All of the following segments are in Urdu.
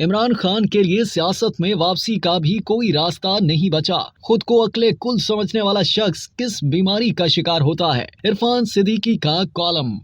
عمران خان کے لیے سیاست میں واپسی کا بھی کوئی راستہ نہیں بچا۔ خود کو عقل کل سمجھنے والا شخص کس بیماری کا شکار ہوتا ہے؟ عرفان صدیقی کا کالم۔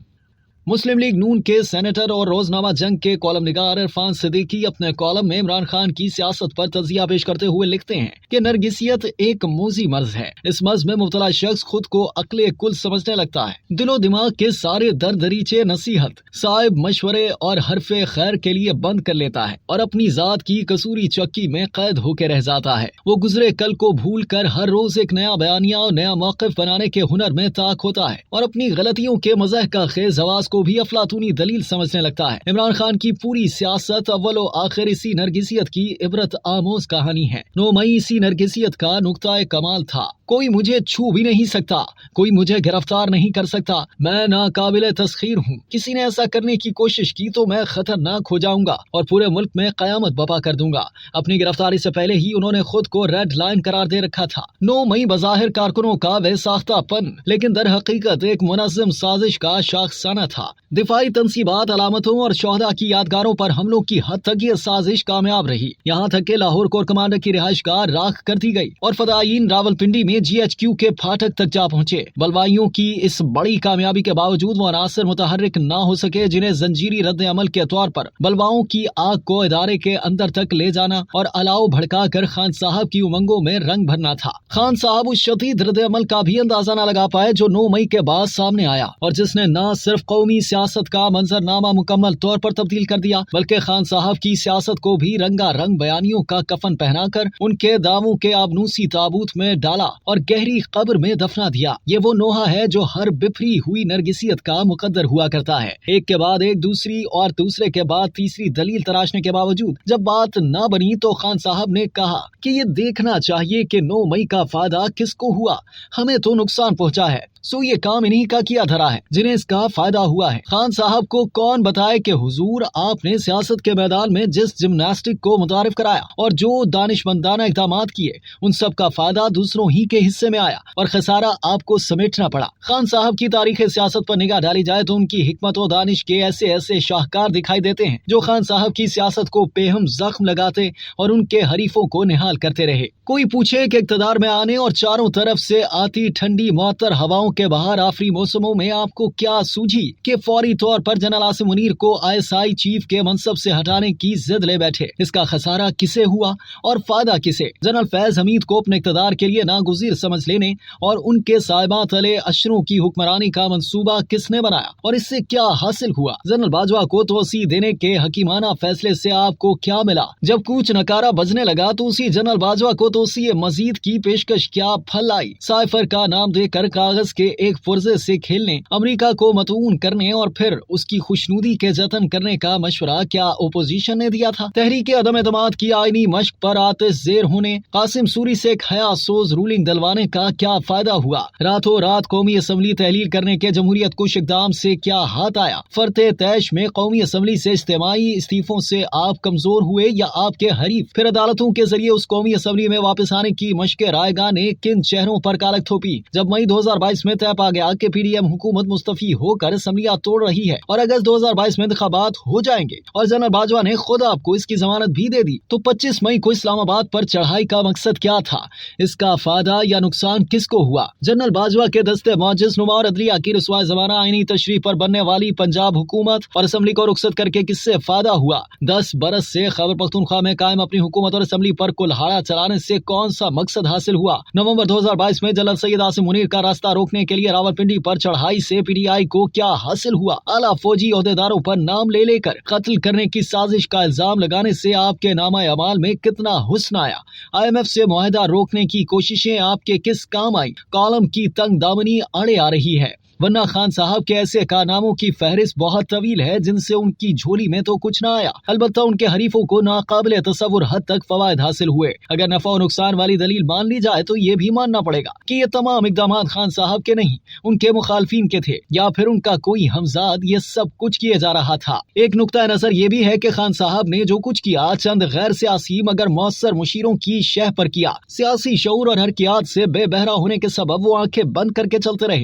مسلم لیگ نون کے سینیٹر اور روزنامہ جنگ کے کالم نگار عرفان صدیقی اپنے کالم میں عمران خان کی سیاست پر تجزیہ پیش کرتے ہوئے لکھتے ہیں کہ نرگسیت ایک موذی مرض ہے۔ اس مرض میں مبتلا شخص خود کو عقل کل سمجھنے لگتا ہے۔ دل و دماغ کے سارے دریچے نصیحت، صائب مشورے اور حرف خیر کے لیے بند کر لیتا ہے اور اپنی ذات کی کسوری چکی میں قید ہو کے رہ جاتا ہے۔ وہ گزرے کل کو بھول کر ہر روز ایک نیا بیانیہ اور نیا موقف بنانے کے ہنر میں طاق ہوتا ہے اور اپنی غلطیوں کے مزاح کا خیز آواز کو بھی افلاطونی دلیل سمجھنے لگتا ہے۔ عمران خان کی پوری سیاست اول و آخر اسی نرگسیت کی عبرت آموز کہانی ہے۔ 9 مئی اسی نرگسیت کا نقطہ کمال تھا۔ کوئی مجھے چھو بھی نہیں سکتا، کوئی مجھے گرفتار نہیں کر سکتا، میں ناقابل تسخیر ہوں۔ کسی نے ایسا کرنے کی کوشش کی تو میں خطرناک ہو جاؤں گا اور پورے ملک میں قیامت برپا کر دوں گا۔ اپنی گرفتاری سے پہلے ہی انہوں نے خود کو ریڈ لائن قرار دے رکھا تھا۔ 9 مئی بظاہر کارکنوں کا بے ساختہ پن، لیکن در حقیقت ایک منظم سازش کا شاخسانہ تھا۔ دفاعی تنصیبات، علامتوں اور شہداء کی یادگاروں پر حملوں کی حد تک یہ سازش کامیاب رہی، یہاں تک کہ لاہور کور کمانڈر کی رہائش گاہ راکھ کر دی گئی اور فدائیین راولپنڈی میں GHQ کے پھاٹک تک جا پہنچے۔ بلوائیوں کی اس بڑی کامیابی کے باوجود وہ عناصر متحرک نہ ہو سکے جنہیں زنجیری رد عمل کے طور پر بلواؤں کی آگ کو ادارے کے اندر تک لے جانا اور الاؤ بھڑکا کر خان صاحب کی امنگوں میں رنگ بھرنا تھا۔ خان صاحب اس شدید رد عمل کا بھی اندازہ نہ لگا پائے جو 9 مئی کے بعد سامنے آیا اور جس نے نہ صرف قومی سیاست کا منظرنامہ مکمل طور پر تبدیل کر دیا بلکہ خان صاحب کی سیاست کو بھی رنگا رنگ بیانیوں کا کفن پہنا کر ان کے دعووں کے آبنوسی تابوت میں ڈالا اور گہری قبر میں دفنا دیا۔ یہ وہ نوحہ ہے جو ہر بفری ہوئی نرگسیت کا مقدر ہوا کرتا ہے۔ ایک کے بعد ایک دوسری اور دوسرے کے بعد تیسری دلیل تراشنے کے باوجود جب بات نہ بنی تو خان صاحب نے کہا کہ یہ دیکھنا چاہیے کہ 9 مئی کا فائدہ کس کو ہوا، ہمیں تو نقصان پہنچا ہے، سو یہ کام انہی کا کیا دھرا ہے جنہیں اس کا فائدہ ہوا ہے۔ خان صاحب کو کون بتائے کہ حضور آپ نے سیاست کے میدان میں جس جمناسٹک کو متعارف کرایا اور جو دانشمندانہ اقدامات کیے ان سب کا فائدہ دوسروں ہی کے حصے میں آیا اور خسارہ آپ کو سمیٹنا پڑا۔ خان صاحب کی تاریخ سیاست پر نگاہ ڈالی جائے تو ان کی حکمت و دانش کے ایسے ایسے شاہکار دکھائی دیتے ہیں جو خان صاحب کی سیاست کو بے ہم زخم لگاتے اور ان کے حریفوں کو نہال کرتے رہے۔ کوئی پوچھے کہ اقتدار میں آنے اور چاروں طرف سے آتی ٹھنڈی معطر ہواؤں کے بہار آفری موسموں میں آپ کو کیا سوجھی کہ فوری طور پر جنرل عاصم منیر کو ISI چیف کے منصب سے ہٹانے کی ضد لے بیٹھے؟ اس کا خسارہ کسے ہوا اور فائدہ کسے؟ جنرل فیض حمید کو اپنے اقتدار کے لیے ناگزیر سمجھ لینے اور ان کے صاحبان تلے اشروں کی حکمرانی کا منصوبہ کس نے بنایا اور اس سے کیا حاصل ہوا؟ جنرل باجوہ کو توسیع دینے کے حکیمانہ فیصلے سے آپ کو کیا ملا؟ جب کوچ نکارہ بجنے لگا تو اسی جنرل باجوہ کو توسیع مزید کی پیشکش کیا پھل آئی؟ سائفر کا نام دے کر کاغذ کے ایک پرزے سے کھیلنے، امریکہ کو متعون کرنے اور پھر اس کی خوشنودی کے جتن کرنے کا مشورہ کیا اپوزیشن نے دیا تھا؟ تحریک عدم اعتماد کی آئینی مشق پر آتش زیر ہونے قاسم سوری سے ایک حیا سوز رولنگ دلوانے کا کیا فائدہ ہوا؟ راتوں رات قومی اسمبلی تحلیل کرنے کے جمہوریت کش اقدام سے کیا ہاتھ آیا؟ فرتے تیش میں قومی اسمبلی سے اجتماعی استعفوں سے آپ کمزور ہوئے یا آپ کے حریف پھر عدالتوں کے ذریعے اس قومی اسمبلی میں واپس آنے کی مشق رائے گاہ نے کن چہروں پر کالک تھوپی؟ جب مئی 2022 میں طے پا گیا کہ PDM حکومت مستعفی ہو کر اسمبلیاں توڑ رہی ہے اور اگست 2022 میں انتخابات ہو جائیں گے اور جنرل باجوہ نے خود آپ کو اس کی ضمانت بھی دے دی تو 25 مئی کو اسلام آباد پر چڑھائی کا مقصد کیا تھا؟ اس کا فائدہ یا نقصان کس کو ہوا؟ جنرل باجوہ کے دستے معجز نما اور عدلیہ کی رسوائے زمانہ آئینی تشریح پر بننے والی پنجاب حکومت اور اسمبلی کو رخصت کر کے کس سے فائدہ ہوا؟ 10 برس سے خیبر پختونخوا میں قائم اپنی حکومت اور اسمبلی پر کلہاڑا چلانے سے کون سا مقصد حاصل ہوا؟ نومبر 2022 میں جنرل سید عاصم منیر کا راستہ روکنے کے لیے راولپنڈی پر چڑھائی سے PTI کو کیا حاصل ہوا؟ اعلیٰ فوجی عہدیداروں پر نام لے کر قتل کرنے کی سازش کا الزام لگانے سے آپ کے نامہ اعمال میں کتنا حسن آیا؟ IMF سے معاہدہ روکنے کی کوششیں آپ کے کس کام آئی؟ کالم کی تنگ دامنی آڑے آ رہی ہے، ورنہ خان صاحب کے ایسے کارناموں کی فہرست بہت طویل ہے جن سے ان کی جھولی میں تو کچھ نہ آیا، البتہ ان کے حریفوں کو ناقابل تصور حد تک فوائد حاصل ہوئے۔ اگر نفع و نقصان والی دلیل مان لی جائے تو یہ بھی ماننا پڑے گا کہ یہ تمام اقدامات خان صاحب کے نہیں، ان کے مخالفین کے تھے یا پھر ان کا کوئی ہمزاد یہ سب کچھ کیے جا رہا تھا۔ ایک نقطہ نظر یہ بھی ہے کہ خان صاحب نے جو کچھ کیا چند غیر سیاسی مگر مؤثر مشیروں کی شہ پر کیا۔ سیاسی شعور اور حرکیات سے بے بہرا ہونے کے سبب وہ آنکھیں بند کر کے چلتے رہے